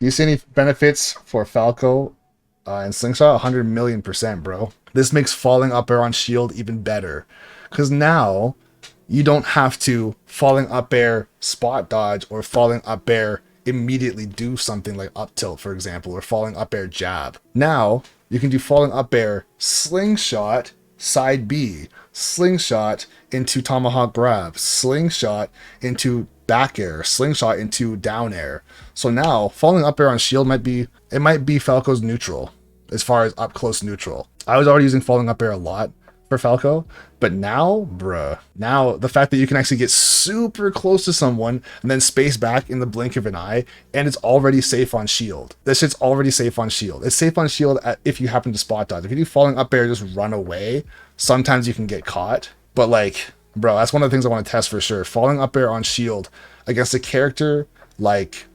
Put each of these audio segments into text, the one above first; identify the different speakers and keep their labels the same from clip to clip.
Speaker 1: Do you see any benefits for Falco and Slingshot? 100 million%, bro. This makes falling up air on shield even better. Because now you don't have to falling up air spot dodge or falling up air immediately do something like up tilt, for example, or falling up air jab. Now you can do falling up air slingshot side B, slingshot into tomahawk grab, slingshot into back air, slingshot into down air. So now falling up air on shield might be Falco's neutral as far as up close neutral. I was already using falling up air a lot for Falco, but now, bruh, now the fact that you can actually get super close to someone and then space back in the blink of an eye, and it's already safe on shield. This shit's already safe on shield. It's safe on shield if you happen to spot dodge. If you do falling up air, just run away. Sometimes you can get caught, but like, bro, that's one of the things I want to test for sure. Falling up air on shield against a character like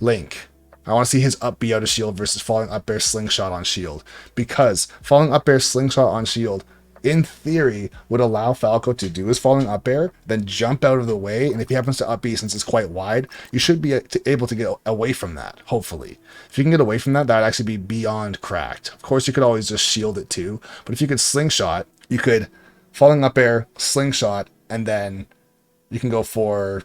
Speaker 1: Link. I want to see his up B out of shield versus falling up air slingshot on shield. Because falling up air slingshot on shield, in theory, would allow Falco to do his falling up air, then jump out of the way, and if he happens to up B since it's quite wide, you should be able to get away from that, hopefully. If you can get away from that, that'd actually be beyond cracked. Of course, you could always just shield it too, but if you could slingshot, you could falling up air, slingshot, and then you can go for,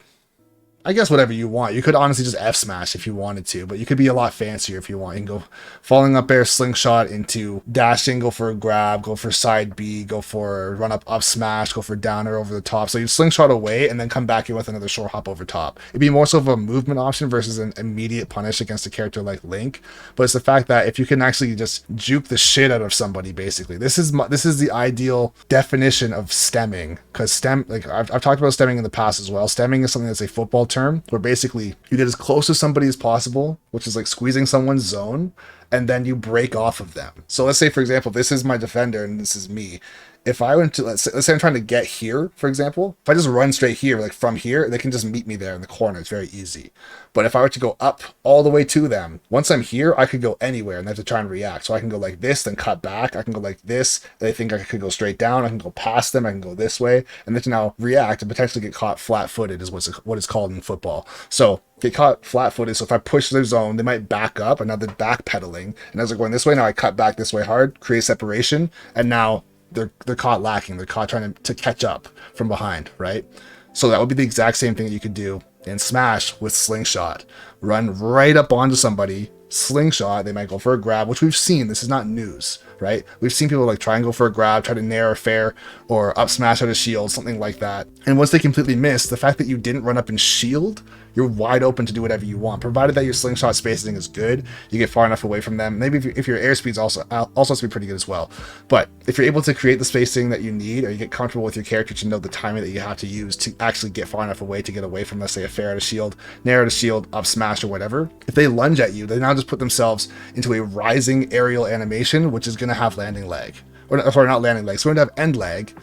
Speaker 1: I guess, whatever you want. You could honestly just F smash if you wanted to, but you could be a lot fancier if you want. You can go falling up air slingshot into dashing, go for a grab, go for side B, go for run up smash, go for down air over the top. So you slingshot away and then come back in with another short hop over top. It'd be more so of a movement option versus an immediate punish against a character like Link. But it's the fact that if you can actually just juke the shit out of somebody, basically, this is the ideal definition of stemming. Because stem, like I've talked about stemming in the past as well. Stemming is something that's a football term where basically you get as close to somebody as possible, which is like squeezing someone's zone, and then you break off of them. So let's say, for example, this is my defender and this is me. If I went to, let's say I'm trying to get here, for example, if I just run straight here, like from here, they can just meet me there in the corner. It's very easy. But if I were to go up all the way to them, once I'm here, I could go anywhere and they have to try and react. So I can go like this, then cut back. I can go like this. They think I could go straight down. I can go past them. I can go this way. And they can now react and potentially get caught flat-footed is what it's called in football. So get caught flat-footed. So if I push their zone, they might back up, and now they're backpedaling. And as they're going this way, now I cut back this way hard, create separation, and now they're caught lacking. They're caught trying to catch up from behind, right? So that would be the exact same thing that you could do in Smash with Slingshot. Run right up onto somebody, Slingshot, they might go for a grab, which we've seen. This is not news, right? We've seen people like try and go for a grab, try to nair a fair, or up smash out of shield, something like that. And once they completely miss, the fact that you didn't run up and shield, you're wide open to do whatever you want, provided that your slingshot spacing is good. You get far enough away from them. Maybe if your airspeed's also has to be pretty good as well. But if you're able to create the spacing that you need, or you get comfortable with your character to know the timing that you have to use to actually get far enough away to get away from, let's say, a fair out of shield, nair out of shield, up smash, or whatever, if they lunge at you, they now just put themselves into a rising aerial animation, which is going to have landing lag. Or sorry, not landing lag. It's going to have end lag.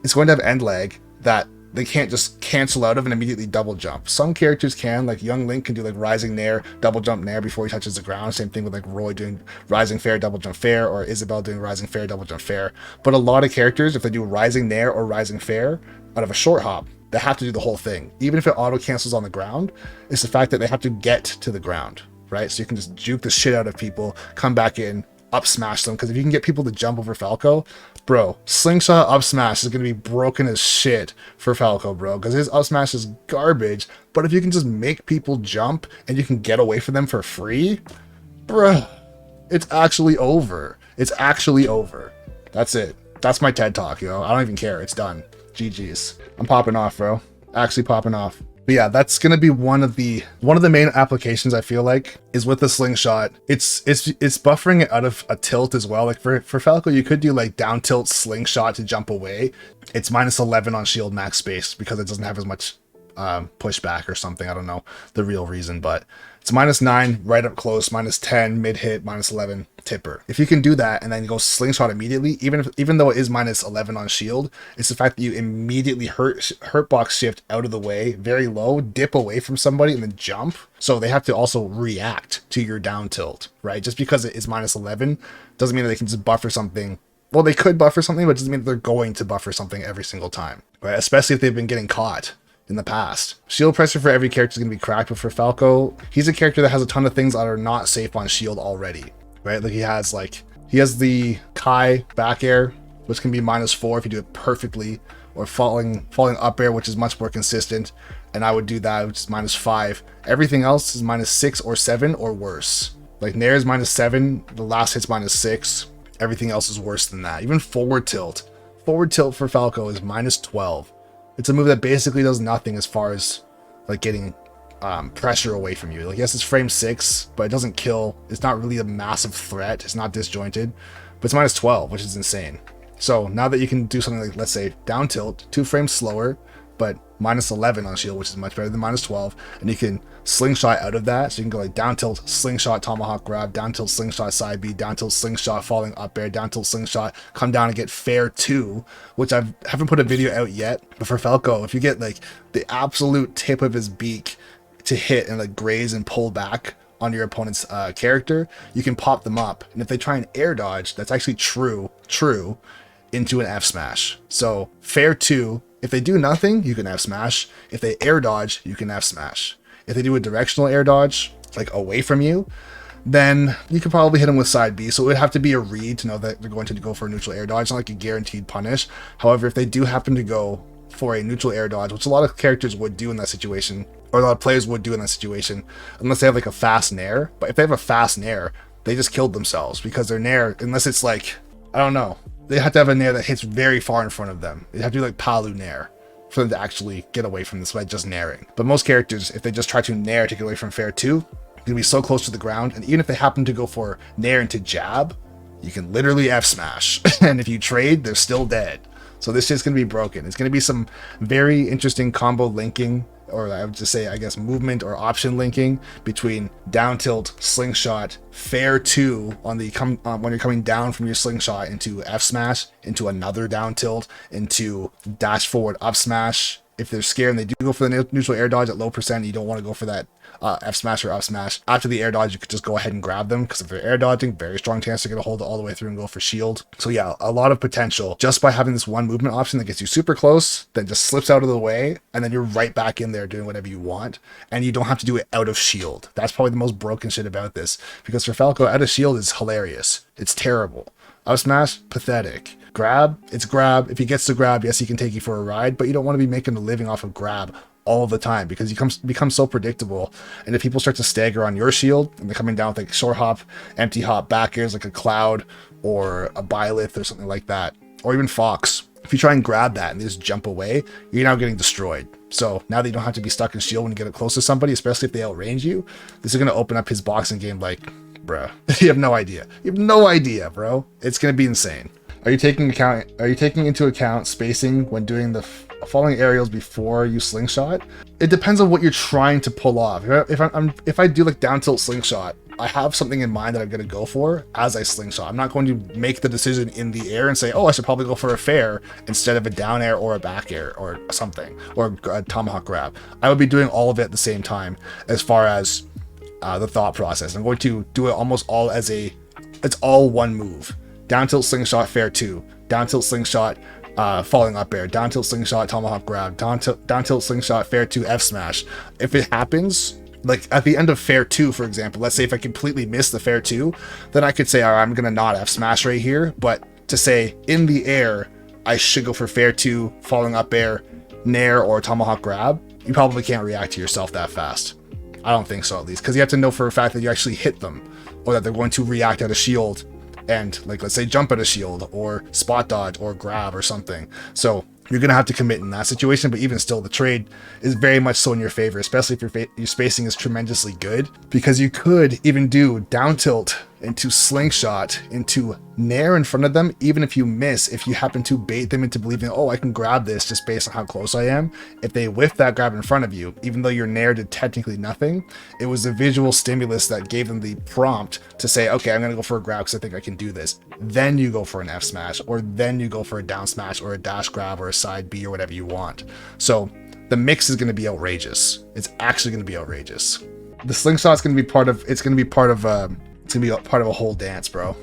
Speaker 1: It's going to have end lag that they can't just cancel out of and immediately double jump. Some characters can, like young Link can do like rising nair, double jump nair before he touches the ground. Same thing with like Roy doing rising fair, double jump fair, or Isabelle doing rising fair, double jump fair. But a lot of characters, if they do rising nair or rising fair out of a short hop, they have to do the whole thing. Even if it auto cancels on the ground, it's the fact that they have to get to the ground, right? So you can just juke the shit out of people, come back in, up smash them. Because if you can get people to jump over Falco, bro, slingshot up smash is going to be broken as shit for Falco, bro, because his up smash is garbage. But if you can just make people jump and you can get away from them for free, bro, it's actually over. It's actually over. That's it. That's my TED talk, yo. I don't even care. It's done. GG's. I'm popping off, bro. Actually popping off. But yeah, that's gonna be one of the main applications I feel like is with the slingshot. It's buffering it out of a tilt as well. Like for Falco, you could do like down tilt slingshot to jump away. It's -11 on shield max space because it doesn't have as much pushback or something. I don't know the real reason, but it's -9 right up close, -10 mid hit, -11 tipper. If you can do that and then go slingshot immediately, even though it is -11 on shield, it's the fact that you immediately hurt box shift out of the way, very low, dip away from somebody and then jump. So they have to also react to your down tilt, right? Just because it is -11 doesn't mean that they can just buffer something. Well, they could buffer something, but it doesn't mean that they're going to buffer something every single time, right? Especially if they've been getting caught in the past. Shield pressure for every character is going to be cracked, but for Falco, he's a character that has a ton of things that are not safe on shield already, right? Like he has the Kai back air, which can be -4 if you do it perfectly, or falling up air, which is much more consistent, and I would do that, which is -5. Everything else is -6 or 7 or worse. Like Nair is -7, the last hit's -6. Everything else is worse than that. Even forward tilt for Falco is -12. It's a move that basically does nothing as far as like getting pressure away from you. Like yes, it's frame 6, but it doesn't kill. It's not really a massive threat. It's not disjointed, but it's -12, which is insane. So now that you can do something like, let's say, down tilt, 2 frames slower, but -11 on shield, which is much better than -12, and you can slingshot out of that. So you can go like down tilt, slingshot, tomahawk grab, down tilt, slingshot, side B, down tilt, slingshot, falling up air, down tilt, slingshot, come down and get fair 2, which I haven't put a video out yet. But for Falco, if you get like the absolute tip of his beak to hit and like graze and pull back on your opponent's character, you can pop them up. And if they try an air dodge, that's actually true into an F smash. So fair 2, if they do nothing, you can F smash. If they air dodge, you can F smash. If they do a directional air dodge, like away from you, then you could probably hit them with side B. So it would have to be a read to know that they're going to go for a neutral air dodge, not like a guaranteed punish. However, if they do happen to go for a neutral air dodge, which a lot of characters would do in that situation, or a lot of players would do in that situation, unless they have like a fast nair. But if they have a fast nair, they just killed themselves, because their nair, unless it's like, I don't know, they have to have a nair that hits very far in front of them. They have to do like Palu nair for them to actually get away from this by just nairing. But most characters, if they just try to nair to get away from fair 2, they're gonna be so close to the ground, and even if they happen to go for nair into jab, you can literally F smash. And if you trade, they're still dead. So this shit's gonna be broken. It's gonna be some very interesting combo linking, or I would just say, I guess, movement or option linking between down tilt, slingshot, fair 2 on the when you're coming down from your slingshot into F smash, into another down tilt, into dash forward up smash. If they're scared and they do go for the neutral air dodge at low percent, you don't want to go for that F smash or up smash. After the air dodge, you could just go ahead and grab them, because if they're air dodging, very strong chance they're going to hold it all the way through and go for shield. So yeah, a lot of potential just by having this one movement option that gets you super close, then just slips out of the way, and then you're right back in there doing whatever you want, and you don't have to do it out of shield. That's probably the most broken shit about this, because for Falco, out of shield is hilarious. It's terrible. Up smash, pathetic. Grab, it's grab. If he gets to grab, yes, he can take you for a ride, but you don't want to be making a living off of grab all the time, because you become so predictable. And if people start to stagger on your shield and they're coming down with like short hop, empty hop back airs like a Cloud or a Byleth or something like that, or even Fox, if you try and grab that and they just jump away, you're now getting destroyed. So now that you don't have to be stuck in shield when you get it close to somebody, especially if they outrange you, this is going to open up his boxing game like, bruh, you have no idea. You have no idea, bro. It's going to be insane. Are you taking into account spacing when doing the falling aerials before you slingshot? It depends on what you're trying to pull off. If I do like down tilt slingshot, I have something in mind that I'm going to go for as I slingshot. I'm not going to make the decision in the air and say, oh, I should probably go for a fair instead of a down air or a back air or something, or a tomahawk grab. I would be doing all of it at the same time as far as the thought process. I'm going to do it almost all as it's all one move. Down tilt slingshot, fair 2. Down tilt slingshot, falling up air. Down tilt slingshot, tomahawk grab. Down tilt slingshot, fair 2, F smash. If it happens, like at the end of fair 2, for example, let's say if I completely miss the fair 2, then I could say, all right, I'm gonna not F smash right here. But to say in the air, I should go for fair 2, falling up air, nair, or tomahawk grab, you probably can't react to yourself that fast. I don't think so, at least, because you have to know for a fact that you actually hit them, or that they're going to react at a shield and, like, let's say jump at a shield or spot dodge or grab or something. So you're gonna have to commit in that situation, but even still, the trade is very much so in your favor, especially if your spacing is tremendously good, because you could even do down tilt into slingshot into nair in front of them. Even if you miss, if you happen to bait them into believing, oh, I can grab this just based on how close I am, if they whiff that grab in front of you, even though your nair did technically nothing, it was a visual stimulus that gave them the prompt to say, okay, I'm gonna go for a grab because I think I can do this. Then you go for an F smash, or then you go for a down smash or a dash grab or a side B or whatever you want. So the mix is going to be outrageous. It's actually going to be outrageous. The slingshot's going to be part of a whole dance, bro.